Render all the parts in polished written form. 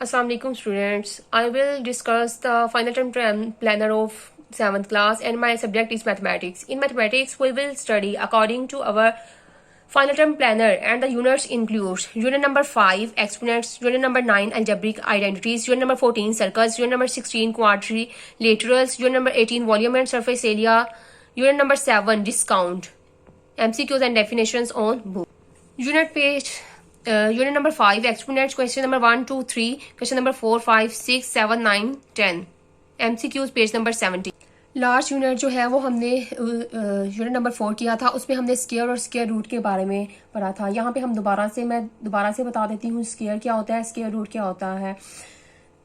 Assalamu alaikum students. I will discuss the final term planner of 7th class and my subject is mathematics. In mathematics, we will study according to our final term planner and the units includes unit number 5 exponents, unit number 9 algebraic identities, unit number 14 circles, unit number 16 quadrilaterals, unit number 18 volume and surface area, unit number 7 discount, MCQs and definitions on book. Unit number 5 exponents, question number 1, 2, 3, question number 4, 5, 6, 7, 9, 10, MCQs page number 70। Last unit जो है वो हमने unit number 4 किया था, उसमें हमने square और square root के बारे में पढ़ा था। यहाँ पे मैं दोबारा से बता देती हूँ स्केयर क्या होता है, स्केयर रूट क्या होता है।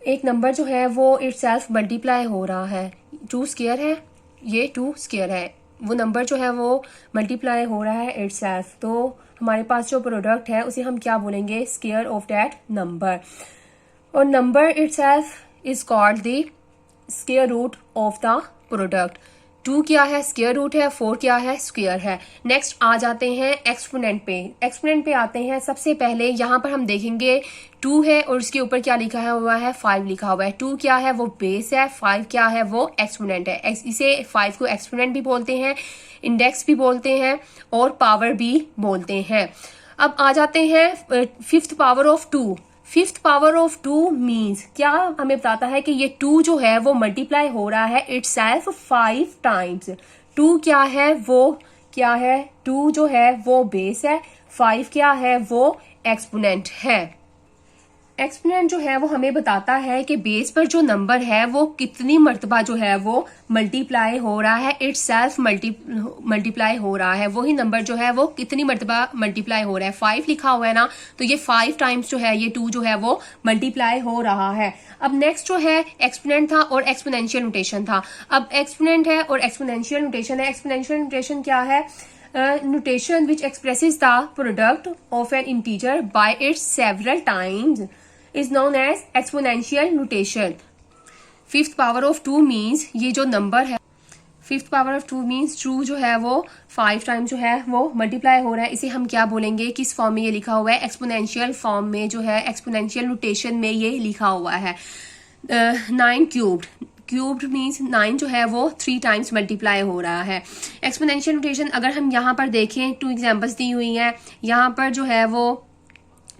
एक नंबर जो है वो इटसेल्फ मल्टीप्लाई हो रहा है, 2 स्केयर है, ये 2 स्केयर है, वो नंबर जो है वो मल्टीप्लाई हो रहा है इटसेल्फ। तो हमारे पास जो प्रोडक्ट है उसे हम क्या बोलेंगे, स्केयर ऑफ दैट नंबर। और number itself is called the square root of the product. 2 क्या है, स्केयर रूट है, 4 क्या है, स्क्वायर है। नेक्स्ट आ जाते हैं एक्सपोनेंट पे। एक्सपोनेंट पे आते हैं, सबसे पहले यहाँ पर हम देखेंगे 2 है और उसके ऊपर क्या लिखा हुआ है, 5 लिखा हुआ है। 2 क्या है, वो बेस है, 5 क्या है, वो एक्सपोनेंट है। इसे 5 को एक्सपोनेंट भी बोलते हैं, इंडेक्स भी बोलते हैं और पावर भी बोलते हैं। अब आ जाते हैं 5th power of 2। 5th power of 2 means क्या हमें बताता है कि ये 2 जो है वो मल्टीप्लाई हो रहा है इटसेल्फ 5 टाइम्स। 2 क्या है, वो 2 जो है वो बेस है, 5 क्या है, वो एक्सपोनेंट है। एक्सपोनेंट जो है वो हमें बताता है कि बेस पर जो नंबर है वो कितनी मर्तबा जो है वो मल्टीप्लाई हो रहा है, इटसेल्फ मल्टीप्लाई हो रहा है। वही नंबर जो है वो कितनी मर्तबा मल्टीप्लाई हो रहा है, 5 लिखा हुआ है ना, तो ये 5 टाइम्स जो है ये 2 जो है वो मल्टीप्लाई हो रहा है। अब नेक्स्ट जो है एक्सपोनेंट था और एक्सपोनेंशियल नोटेशन था। अब एक्सपोनेंट है और एक्सपोनेंशियल नोटेशन है। एक्सपोनेंशियल नोटेशन क्या है, notation which expresses the product of an integer by its several times is known as exponential notation. 5th power of 2 means ये जो नंबर है 5th power of 2 means 2 जो है वो 5 टाइम जो है वो मल्टीप्लाई हो रहा है। इसे हम क्या बोलेंगे, किस फॉर्म में ये लिखा हुआ है, एक्सपोनेंशियल फॉर्म में जो है, एक्सपोनेंशियल नोटेशन में ये लिखा हुआ है। 9 क्यूब्ड मीन्स 9 जो है वो 3 टाइम्स मल्टीप्लाई हो रहा है। एक्सपोनेंशियल नोटेशन अगर हम यहाँ पर देखें, 2 एग्जांपल्स दी हुई हैं। यहाँ पर जो है वो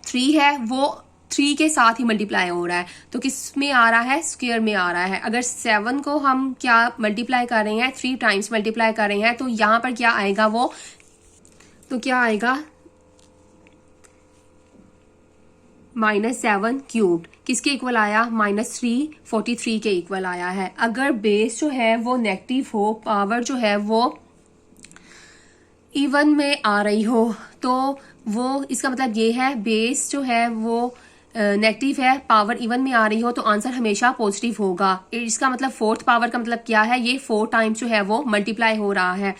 3 है, वो 3 के साथ ही मल्टीप्लाई हो रहा है, तो किस में आ रहा है, स्क्वायर में आ रहा है। अगर 7 को हम क्या मल्टीप्लाई कर रहे हैं, 3 टाइम्स मल्टीप्लाई कर रहे हैं, तो यहाँ पर क्या आएगा, वो तो क्या आएगा, -7 क्यूब्ड किसके इक्वल आया, -343 के इक्वल आया है। अगर बेस जो है वो नेगेटिव हो, पावर जो है वो इवन में आ रही हो, तो वो इसका मतलब ये है बेस जो है वो नेगेटिव है, पावर इवन में आ रही हो, तो आंसर हमेशा पॉजिटिव होगा। इसका मतलब 4th पावर का मतलब क्या है, ये 4 टाइम्स जो है वो मल्टीप्लाई हो रहा है।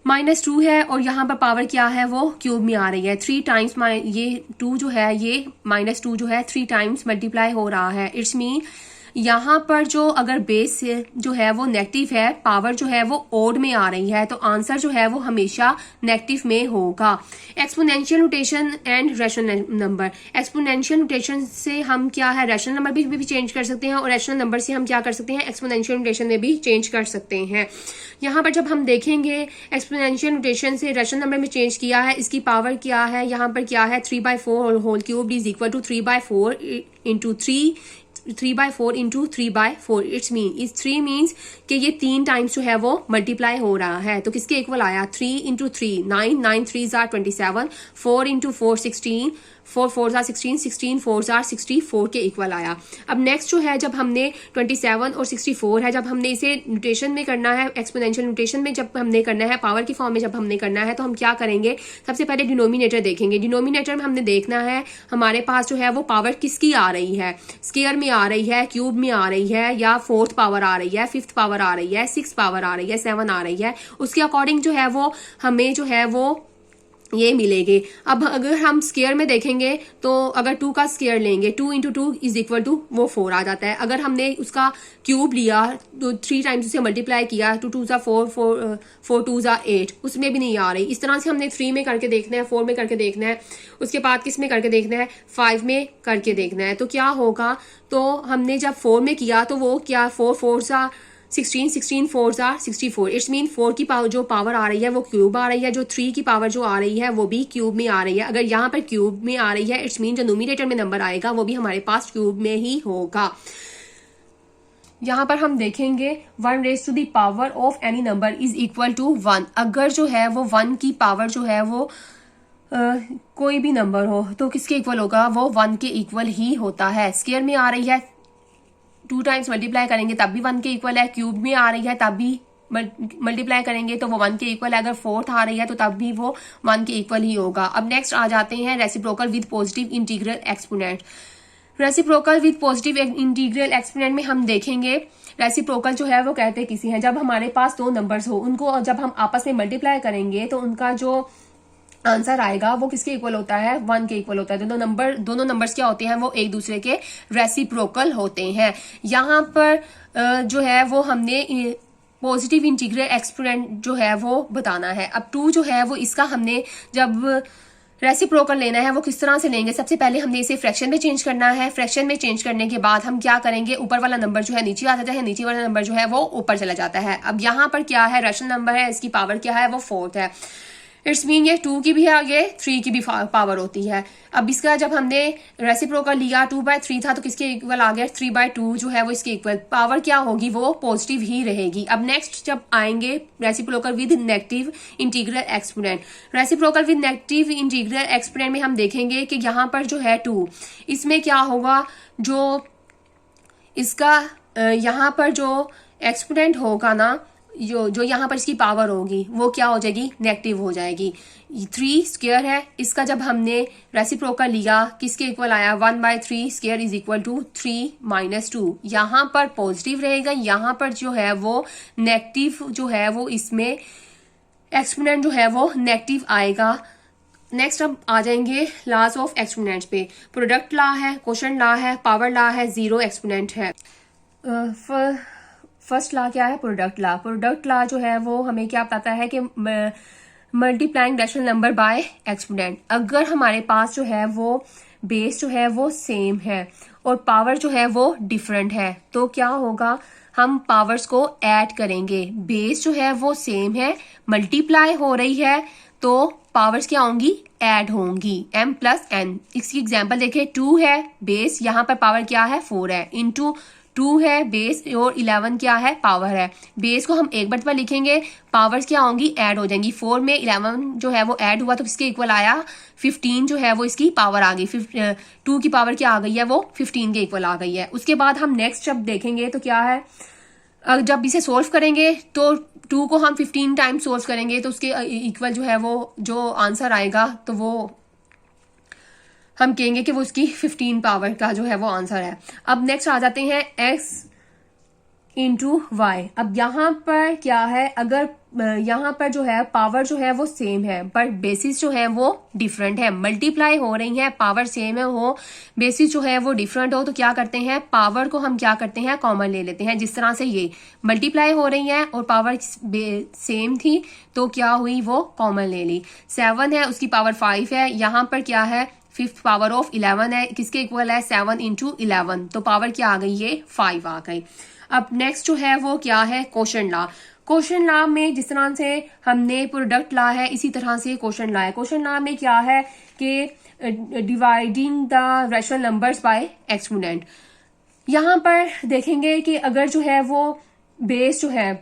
-2 है और यहाँ पर पावर क्या है, वो क्यूब में आ रही है, 3 टाइम्स। ये 2 जो है, ये -2 जो है 3 टाइम्स मल्टीप्लाई हो रहा है। इट्स मीन यहाँ पर जो अगर बेस जो है वो नेगेटिव है, पावर जो है वो ओड में आ रही है, तो आंसर जो है वो हमेशा नेगेटिव में होगा। Exponential notation and rational number. Exponential notation से हम क्या है, रैशनल नंबर भी चेंज कर सकते हैं और रैशनल नंबर से हम क्या कर सकते हैं, एक्सपोनेंशियल नोटेशन में भी चेंज कर सकते हैं। यहाँ पर जब हम देखेंगे एक्सपोनेंशियल नोटेशन से रैशनल नंबर में चेंज किया है, इसकी पावर क्या है, यहाँ पर क्या है, 3/4 whole cube is equal to 3/4 into 3/4 into 3/4। It's mean इस 3 मीन्स कि ये 3 टाइम्स जो है वो मल्टीप्लाई हो रहा है, तो किसके इक्वल आया, 3 into 3 9, 9 3s are 27, 4 into 4 16, 4 4s are 16, 16 4s are 64 के इक्वल आया। अब नेक्स्ट जो है, जब हमने 27 और 64 है, जब हमने इसे नोटेशन में करना है, एक्सपोनेंशियल नोटेशन में जब हमने करना है, पावर की फॉर्म में जब हमने करना है, तो हम क्या करेंगे, सबसे पहले डिनोमिनेटर देखेंगे। डिनोमिनेटर में हमने देखना है हमारे पास जो है वो पावर किसकी आ रही है, स्क्वायर में आ रही है, क्यूब में आ रही है, या 4th पावर आ रही है, 5th पावर आ रही है, 6th पावर आ रही है, 7 आ रही है। उसके अकॉर्डिंग जो है वो हमें जो है वो ये मिलेंगे। अब अगर हम स्केयर में देखेंगे तो अगर 2 का स्केयर लेंगे 2 इंटू 2 इज इक्वल टू वो 4 आ जाता है। अगर हमने उसका क्यूब लिया तो 3 टाइम्स उसे मल्टीप्लाई किया, 2 2 4 4 2 8, उसमें भी नहीं आ रही। इस तरह से हमने 3 में करके देखना है, 4 में करके देखना है, उसके बाद किस में करके देखना है, 5 में करके देखना है। तो क्या होगा, तो हमने जब 4 में किया तो वो क्या 4 4 सा 16 16 4 आर 64। इट्स मीन 4 की पावर जो पावर आ रही है वो क्यूब आ रही है, जो 3 की पावर जो आ रही है वो भी क्यूब में आ रही है। अगर यहाँ पर क्यूब में आ रही है इट्स मीन जो न्यूमरेटर में नंबर आएगा वो भी हमारे पास क्यूब में ही होगा। यहाँ पर हम देखेंगे 1 raise to the power of any number is equal to 1। अगर जो है वो 1 की पावर जो है वो कोई भी नंबर हो तो किसके इक्वल होगा, वो 1 के इक्वल ही होता है। स्केयर में आ रही है 2 टाइम्स मल्टीप्लाई करेंगे तब भी 1 के इक्वल है, क्यूब में आ रही है तब भी मल्टीप्लाई करेंगे तो वो 1 के इक्वल है, अगर फोर्थ आ रही है तो तब भी वो 1 के इक्वल ही होगा। अब नेक्स्ट आ जाते हैं reciprocal with positive integral exponent. Reciprocal with positive integral exponent में हम देखेंगे रेसिप्रोकल जो है वो कहते किसी हैं, जब हमारे पास 2 नंबर्स हो उनको जब हम आपस में मल्टीप्लाई करेंगे तो उनका जो आंसर आएगा वो किसके इक्वल होता है, 1 के इक्वल होता है। दोनों नंबर्स क्या होते हैं, वो एक दूसरे के रेसिप्रोकल होते हैं। यहाँ पर जो है वो हमने पॉजिटिव इंटीग्रल एक्सपोनेंट जो है वो बताना है। अब 2 जो है वो इसका हमने जब रेसिप्रोकल लेना है वो किस तरह से लेंगे, सबसे पहले हमने इसे फ्रैक्शन में चेंज करना है। फ्रैक्शन में चेंज करने के बाद हम क्या करेंगे, ऊपर वाला नंबर जो है नीचे आ जाता है, नीचे वाला नंबर जो है वो ऊपर चला जाता है। अब यहाँ पर क्या है, रैशनल नंबर है, इसकी पावर क्या है, वो 4 है। इट्स मीन ये 2 की भी आगे 3 की भी पावर होती है। अब इसका जब हमने रेसिप्रोकल लिया 2/3 था तो किसके इक्वल आ गया, 3/2 जो है वो इसके इक्वल। पावर क्या होगी, वो पॉजिटिव ही रहेगी। अब नेक्स्ट जब आएंगे reciprocal with negative integral exponent. Reciprocal with negative integral exponent में हम देखेंगे कि यहाँ पर जो है 2, इसमें क्या होगा, जो इसका यहाँ पर जो एक्सपोनेंट होगा ना, जो यहाँ पर इसकी पावर होगी वो क्या हो जाएगी, नेगेटिव हो जाएगी। 3 स्क्वायर है, इसका जब हमने रेसिप्रोकल लिया किसके इक्वल आया, 1/3 स्क्वायर इज इक्वल टू 3 - 2। यहाँ पर पॉजिटिव रहेगा, यहाँ पर जो है वो नेगेटिव जो है वो इसमें एक्सपोनेंट जो है वो नेगेटिव आएगा। नेक्स्ट अब आ जाएंगे लॉज ऑफ एक्सपोनेंट्स पे। प्रोडक्ट लॉ है, क्वोशंट लॉ है, पावर लॉ है, जीरो एक्सपोनेंट है। फर्स्ट लॉ क्या है, प्रोडक्ट लॉ। प्रोडक्ट लॉ जो है वो हमें क्या बताता है कि multiplying rational number by exponent. अगर हमारे पास जो है वो बेस जो है वो सेम है और पावर जो है वो डिफरेंट है तो क्या होगा, हम पावर्स को ऐड करेंगे। बेस जो है वो सेम है, मल्टीप्लाई हो रही है तो पावर्स क्या होंगी, ऐड होंगी, m + n। इसकी एग्जांपल देखें, 2 है बेस, यहाँ पर पावर क्या है, 4 है, इंटू 2 है बेस और 11 क्या है, पावर है। बेस को हम एक बार लिखेंगे, पावर्स क्या होंगी, ऐड हो जाएंगी। 4 में 11 जो है वो ऐड हुआ तो किसके इक्वल आया, 15 जो है वो इसकी पावर आ गई। 2 की पावर क्या आ गई है, वो 15 के इक्वल आ गई है। उसके बाद हम नेक्स्ट जब देखेंगे तो क्या है, जब इसे सोल्व करेंगे तो 2 को हम 15 टाइम्स सोल्व करेंगे तो उसके इक्वल जो है वो जो आंसर आएगा तो वो हम कहेंगे कि वो उसकी 15 पावर का जो है वो आंसर है। अब नेक्स्ट आ जाते हैं x इंटू वाई। अब यहाँ पर क्या है, अगर यहाँ पर जो है पावर जो है वो सेम है पर बेसिस जो है वो डिफरेंट है, मल्टीप्लाई हो रही है, पावर सेम है हो, बेसिस जो है वो डिफरेंट हो, तो क्या करते हैं, पावर को हम क्या करते हैं, कॉमन ले लेते हैं। जिस तरह से ये मल्टीप्लाई हो रही है और पावर सेम थी तो क्या हुई, वो कॉमन ले ली। 7 है, उसकी पावर 5 है, यहाँ पर क्या है, 5th पावर ऑफ 11 है, किसके इक्वल है, 7 × 11, तो पावर क्या आ गई, ये 5 आ गई। अब नेक्स्ट जो है वो क्या है, क्वोशंट लॉ। क्वोशंट लॉ में जिस तरह से हमने प्रोडक्ट लॉ है इसी तरह से क्वोशंट लॉ है। क्वोशंट लॉ में क्या है कि dividing the rational numbers by exponent. यहाँ पर देखेंगे कि अगर जो है वो बेस जो है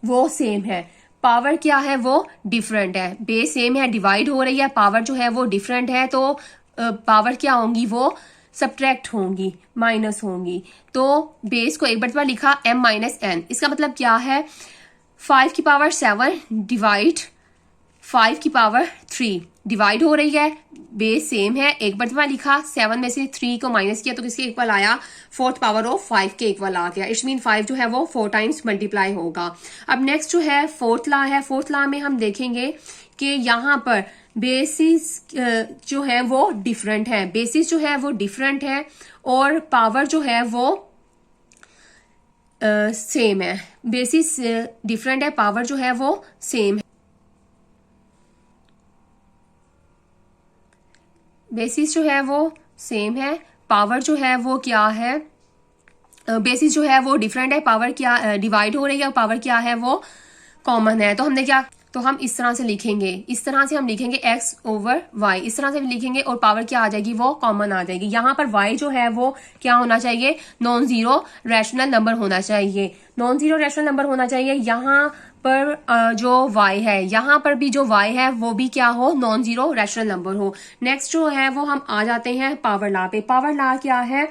वो सेम है, पावर क्या है, वो डिफरेंट है। बेस सेम है, डिवाइड हो रही है, पावर जो है वो डिफरेंट है तो पावर क्या होंगी, वो सब्ट्रैक्ट होंगी, माइनस होंगी। तो बेस को एक बार लिखा m - n, इसका मतलब क्या है, 5 की पावर 7 डिवाइड 5 की पावर 3, डिवाइड हो रही है, बेस सेम है, एक बार लिखा, 7 में से 3 को माइनस किया तो किसके इक्वल आया, 4th पावर ऑफ 5 के इक्वल आ गया। इट्स मीन 5 जो है वो 4 टाइम्स मल्टीप्लाई होगा। अब नेक्स्ट जो है फोर्थ लॉ है। फोर्थ लॉ में हम देखेंगे कि यहाँ पर बेसिस जो है वो डिफरेंट है, बेसिस जो है वो डिफरेंट है और पावर जो है वो सेम है। बेसिस डिफरेंट है, पावर जो है वो सेम है। बेसिस जो है वो सेम है, पावर जो है वो क्या है, बेसिस जो है वो डिफरेंट है, पावर क्या डिवाइड हो रही है, पावर क्या है वो कॉमन है। तो हमने क्या, तो हम इस तरह से लिखेंगे, इस तरह से हम लिखेंगे x ओवर y, इस तरह से भी लिखेंगे और पावर क्या आ जाएगी, वो कॉमन आ जाएगी। यहाँ पर y जो है वो क्या होना चाहिए, नॉन जीरो रैशनल नंबर होना चाहिए, नॉन जीरो रैशनल नंबर होना चाहिए। यहाँ पर जो y है, यहाँ पर भी जो y है वो भी क्या हो, नॉन जीरो रैशनल नंबर हो। नेक्स्ट जो है वो हम आ जाते हैं पावर लॉ पे। पावर लॉ क्या है,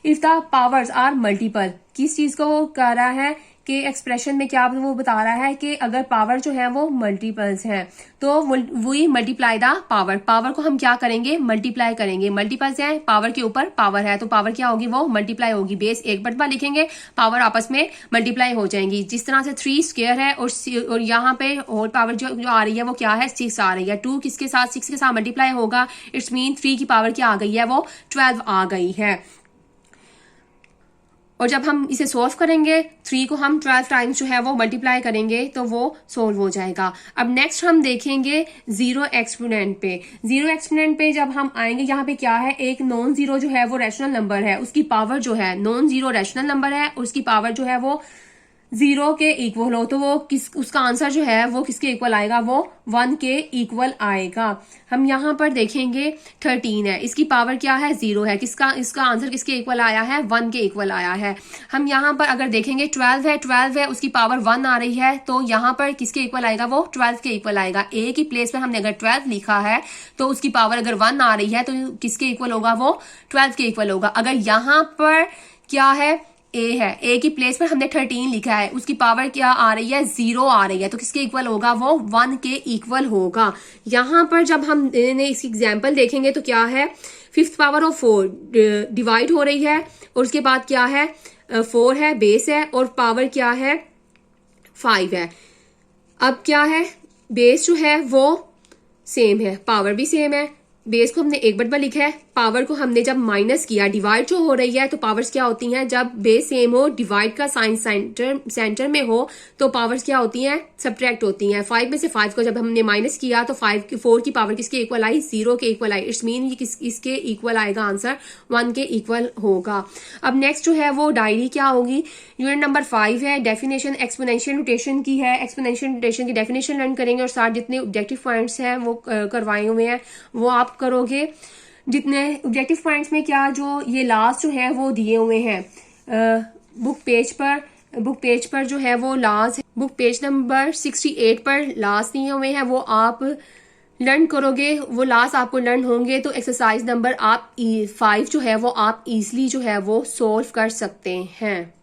if the powers are multiple, किस चीज को वो कह रहा है कि एक्सप्रेशन में क्या वो बता रहा है कि अगर पावर जो है वो मल्टीपल्स हैं तो we multiply the power, power को हम क्या करेंगे, मल्टीप्लाई करेंगे। मल्टीपल्स है, पावर के ऊपर पावर है तो पावर क्या होगी, वो मल्टीप्लाई होगी। बेस एक बटवा लिखेंगे, पावर आपस में मल्टीप्लाई हो जाएंगी। जिस तरह से 3 स्क्वायर है और यहाँ पे होल पावर जो आ रही है वो क्या है, 6 आ रही है। 2 किसके साथ, 6 के साथ मल्टीप्लाई होगा, इट्स मीन 3 की पावर क्या आ गई है, वो 12 आ गई है। और जब हम इसे सोल्व करेंगे 3 को हम 12 टाइम्स जो है वो मल्टीप्लाई करेंगे तो वो सोल्व हो जाएगा। अब नेक्स्ट हम देखेंगे जीरो एक्सपोनेंट पे। जीरो एक्सपोनेंट पे जब हम आएंगे, यहाँ पे क्या है, एक नॉन जीरो जो है वो रैशनल नंबर है, उसकी पावर जो है, नॉन जीरो रैशनल नंबर है, उसकी पावर जो है वो 0 के इक्वल हो तो वो उसका आंसर जो है वो किसके इक्वल आएगा, वो 1 के इक्वल आएगा। हम यहाँ पर देखेंगे 13 है, इसकी पावर क्या है, 0 है, इसका आंसर किसके इक्वल आया है, 1 के इक्वल आया है। हम यहाँ पर अगर देखेंगे 12 है, उसकी पावर 1 आ रही है तो यहाँ पर किसके इक्वल आएगा, वो 12 के इक्वल आएगा। ए की प्लेस पर हमने अगर 12 लिखा है तो उसकी पावर अगर 1 आ रही है तो किसके इक्वल होगा, वो 12 के इक्वल होगा। अगर यहाँ पर क्या है, ए है, ए की प्लेस पर हमने 13 लिखा है, उसकी पावर क्या आ रही है, 0 आ रही है तो किसके इक्वल होगा, वो 1 के इक्वल होगा। यहाँ पर जब हम इस एग्जाम्पल देखेंगे तो क्या है, 5th पावर ऑफ 4 डिवाइड हो रही है और उसके बाद क्या है, 4 है, बेस है और पावर क्या है, 5 है। अब क्या है, बेस जो है वो सेम है, पावर भी सेम है। बेस को हमने 1/2 लिखा है, पावर को हमने जब माइनस किया, डिवाइड जो हो रही है तो पावर्स क्या होती हैं, जब बेस सेम हो, डिवाइड का साइन सेंटर में हो तो पावर्स क्या होती हैं, सब्ट्रैक्ट होती हैं। 5 में से 5 को जब हमने माइनस किया तो 4 की पावर किसके इक्वल आई, 0 के इक्वल आई। इट्स मीन ये इसके इक्वल आएगा, आंसर 1 के इक्वल होगा। अब नेक्स्ट जो है वो डायरी क्या होगी, यूनिट नंबर 5 है, डेफिनेशन एक्सपोनेंशियल नोटेशन की है। एक्सपोनेंशियल नोटेशन की डेफिनेशन लर्न करेंगे और साथ जितने ऑब्जेक्टिव पॉइंट्स हैं वो करवाए हुए हैं वो आप करोगे। जितने ऑब्जेक्टिव पॉइंट्स में क्या, जो ये लास्ट जो है वो दिए हुए हैं बुक पेज पर जो है वो लास्ट, बुक पेज नंबर 68 पर लास्ट दिए हुए हैं, वो आप लर्न करोगे। वो लास्ट आपको लर्न होंगे तो एक्सरसाइज नंबर आप 5 जो है वो आप इजीली जो है वो सोल्व कर सकते हैं।